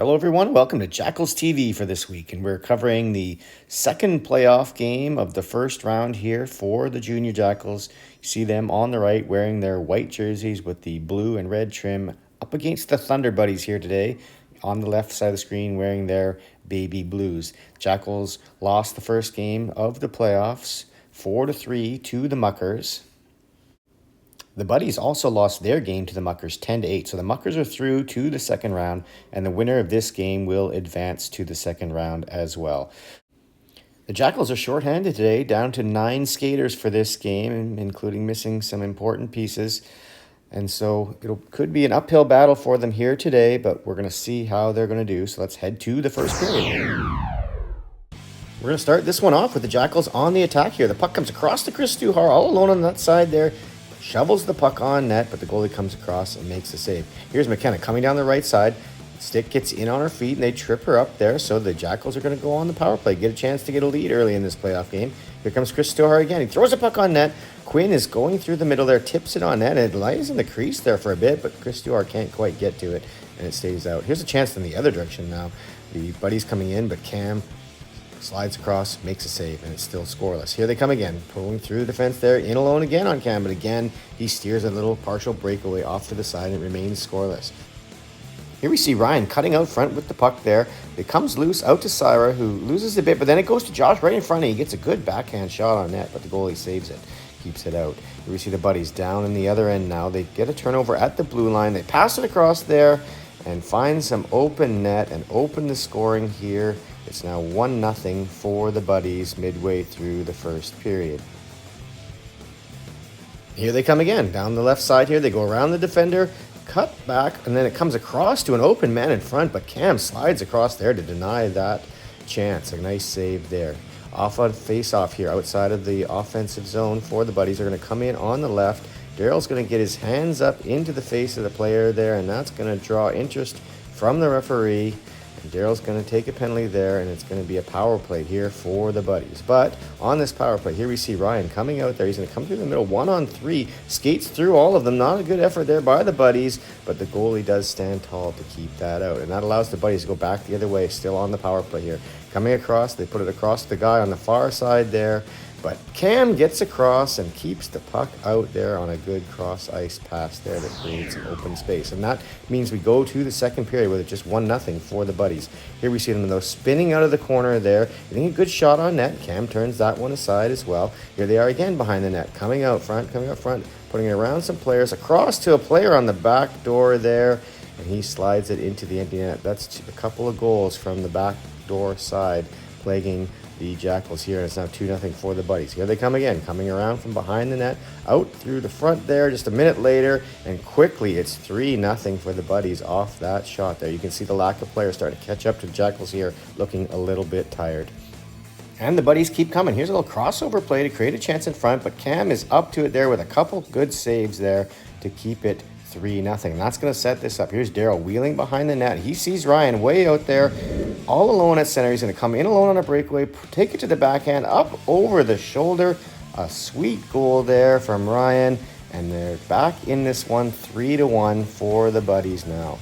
Hello, everyone. Welcome to Jackals TV for this week, and we're covering the second playoff game of the first round here for the Junior Jackals. You see them on the right wearing their white jerseys with the blue and red trim up against the Thunder Buddies here today. On the left side of the screen wearing their baby blues. Jackals lost the first game of the playoffs 4-3 to the Muckers. The Buddies also lost their game to the Muckers 10-8, so the Muckers are through to the second round, and the winner of this game will advance to the second round as well. The Jackals are shorthanded today, down to 9 skaters for this game, including missing some important pieces. And so it could be an uphill battle for them here today, but we're going to see how they're going to do. So let's head to the first period. We're going to start this one off with the Jackals on the attack here. The puck comes across to Chris Stuhar, all alone on that side there. Shovels the puck on net, but the goalie comes across and makes the save. Here's McKenna coming down the right side. Stick gets in on her feet, and they trip her up there, so the Jackals are going to go on the power play, get a chance to get a lead early in this playoff game. Here comes Chris Stuhar again. He throws the puck on net. Quinn is going through the middle there, tips it on net, and it lies in the crease there for a bit, but Chris Stuhar can't quite get to it, and it stays out. Here's a chance in the other direction now. The Buddies coming in, but Cam slides across, makes a save, and it's still scoreless. Here they come again, pulling through the defense there, in alone again on Cam, but again, he steers a little partial breakaway off to the side and it remains scoreless. Here we see Ryan cutting out front with the puck there. It comes loose out to Syra, who loses a bit, but then it goes to Josh right in front, and he gets a good backhand shot on net, but the goalie saves it, keeps it out. Here we see the Buddies down in the other end now. They get a turnover at the blue line. They pass it across there and find some open net and open the scoring here. It's now 1-0 for the Buddies midway through the first period. Here they come again. Down the left side here, they go around the defender, cut back, and then it comes across to an open man in front, but Cam slides across there to deny that chance. A nice save there. Off on face-off here, outside of the offensive zone for the Buddies. They're going to come in on the left. Daryl's going to get his hands up into the face of the player there, and that's going to draw interest from the referee. Daryl's going to take a penalty there, and it's going to be a power play here for the Buddies. But on this power play, here we see Ryan coming out there. He's going to come through the middle, 1-on-3, skates through all of them. Not a good effort there by the Buddies, but the goalie does stand tall to keep that out. And that allows the Buddies to go back the other way, still on the power play here. Coming across, they put it across the guy on the far side there. But Cam gets across and keeps the puck out there on a good cross-ice pass there that creates some open space. And that means we go to the second period with it just 1-0 for the Buddies. Here we see them, though, spinning out of the corner there. Getting a good shot on net. Cam turns that one aside as well. Here they are again behind the net. Coming out front, putting it around some players. Across to a player on the back door there. And he slides it into the empty net. That's a couple of goals from the back door side plaguing the Jackals here, and it's now 2-0 for the Buddies. Here they come again, coming around from behind the net, out through the front there just a minute later, and quickly it's 3-0 for the Buddies off that shot there. You can see the lack of players starting to catch up to the Jackals here, looking a little bit tired. And the Buddies keep coming. Here's a little crossover play to create a chance in front, but Cam is up to it there with a couple good saves there to keep it 3-0. And that's going to set this up. Here's Daryl wheeling behind the net. He sees Ryan way out there, all alone at center. He's going to come in alone on a breakaway, take it to the backhand, up over the shoulder. A sweet goal there from Ryan. And they're back in this one, 3-1 for the Buddies now.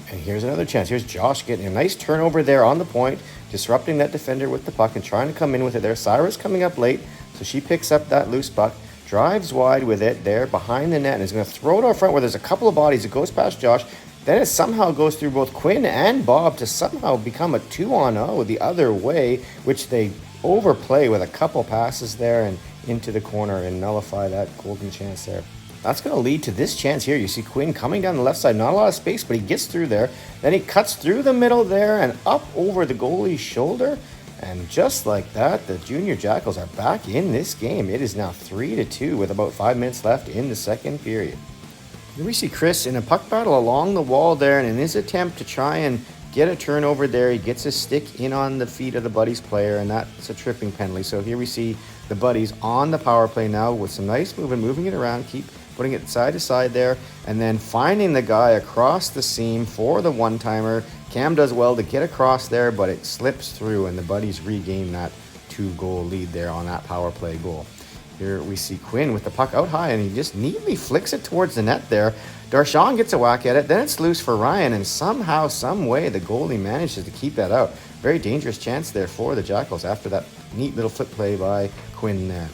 And here's another chance. Here's Josh getting a nice turnover there on the point, disrupting that defender with the puck and trying to come in with it there. Syra's coming up late, so she picks up that loose puck. Drives wide with it there behind the net and is going to throw it out front where there's a couple of bodies. It goes past Josh. Then it somehow goes through both Quinn and Bob to somehow become a 2-on-0 the other way, which they overplay with a couple passes there and into the corner and nullify that golden chance there. That's going to lead to this chance here. You see Quinn coming down the left side. Not a lot of space, but he gets through there. Then he cuts through the middle there and up over the goalie's shoulder. And just like that, the Junior Jackals are back in this game. It is now 3-2 with about 5 minutes left in the second period. Here we see Chris in a puck battle along the wall there, and in his attempt to try and get a turnover there, he gets his stick in on the feet of the Buddies player, and that's a tripping penalty. So here we see the Buddies on the power play now with some nice movement, moving it around, keep putting it side to side there, and then finding the guy across the seam for the one-timer. Cam does well to get across there, but it slips through, and the Buddies regain that 2-goal lead there on that power play goal. Here we see Quinn with the puck out high, and he just neatly flicks it towards the net there. Darshan gets a whack at it, then it's loose for Ryan, and somehow, some way, the goalie manages to keep that out. Very dangerous chance there for the Jackals after that neat little flip play by Quinn there.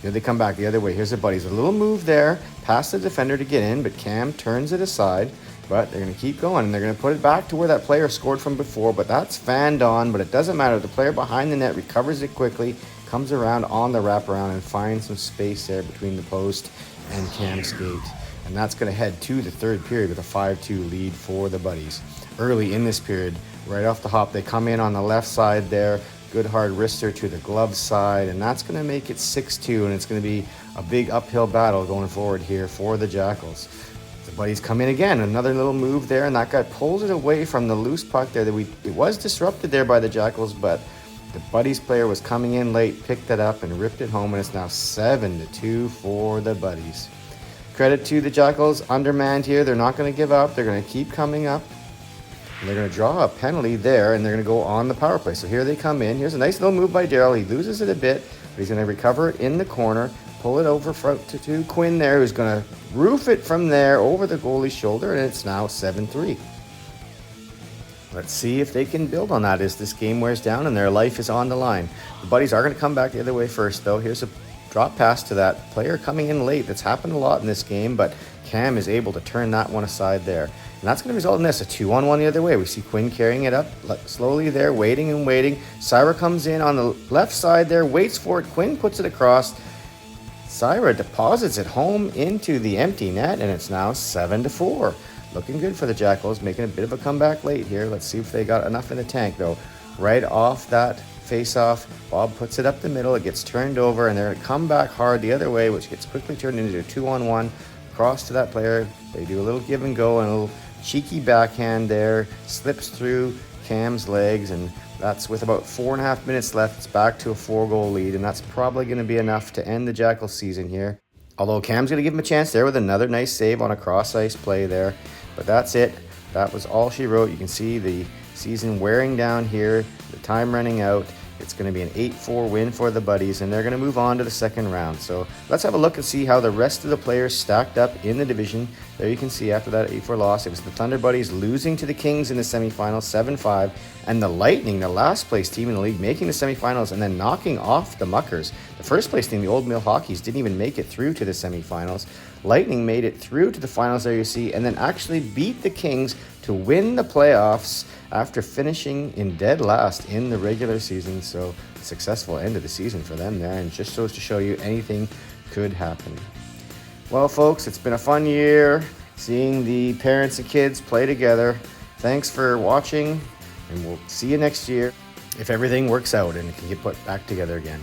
Here they come back the other way. Here's the buddies. A little move there, past the defender to get in, but Cam turns it aside. But they're going to keep going, and they're going to put it back to where that player scored from before, but that's fanned on, but it doesn't matter. The player behind the net recovers it quickly, comes around on the wraparound, and finds some space there between the post and Cam's skate. And that's going to head to the third period with a 5-2 lead for the buddies. Early in this period, right off the hop, they come in on the left side there. Good hard wrister to the glove side, and that's going to make it 6-2, and it's going to be a big uphill battle going forward here for the Jackals. The buddies come in again, another little move there, and that guy pulls it away from the loose puck there. It was disrupted there by the Jackals, but the buddies player was coming in late, picked it up, and ripped it home, and it's now 7-2 for the buddies. Credit to the Jackals, undermanned here. They're not going to give up. They're going to keep coming up. And they're going to draw a penalty there, and they're going to go on the power play. So here they come in. Here's a nice little move by Daryl. He loses it a bit, but he's going to recover it in the corner, pull it over to Quinn there, who's going to roof it from there over the goalie's shoulder, and it's now 7-3. Let's see if they can build on that as this game wears down and their life is on the line. The buddies are going to come back the other way first, though. Here's a drop pass to that player coming in late. That's happened a lot in this game, but Cam is able to turn that one aside there. And that's going to result in this, a 2-on-1 the other way. We see Quinn carrying it up slowly there, waiting and waiting. Syra comes in on the left side there, waits for it. Quinn puts it across. Syra deposits it home into the empty net, and it's now 7-4. Looking good for the Jackals, making a bit of a comeback late here. Let's see if they got enough in the tank, though. Right off that face-off, Bob puts it up the middle. It gets turned over, and they're going to come back hard the other way, which gets quickly turned into a 2-on-1. Cross to that player. They do a little give and go and a little cheeky backhand there. Slips through Cam's legs, and that's with about 4.5 minutes left. It's back to a 4-goal lead, and that's probably going to be enough to end the Jackals season here. Although Cam's going to give him a chance there with another nice save on a cross-ice play there. But that's it. That was all she wrote. You can see the season wearing down here, the time running out. It's going to be an 8-4 win for the buddies, and they're going to move on to the second round. So let's have a look and see how the rest of the players stacked up in the division. There you can see after that 8-4 loss, it was the Thunder Buddies losing to the Kings in the semifinals, 7-5, and the Lightning, the last place team in the league, making the semifinals and then knocking off the Muckers. The first place team, the Old Mill Hockeys, didn't even make it through to the semifinals. Lightning made it through to the finals, there you see, and then actually beat the Kings to win the playoffs after finishing in dead last in the regular season. So a successful end of the season for them there, and just goes to show you anything could happen. Well, folks, it's been a fun year seeing the parents and kids play together. Thanks for watching, and we'll see you next year if everything works out and it can get put back together again.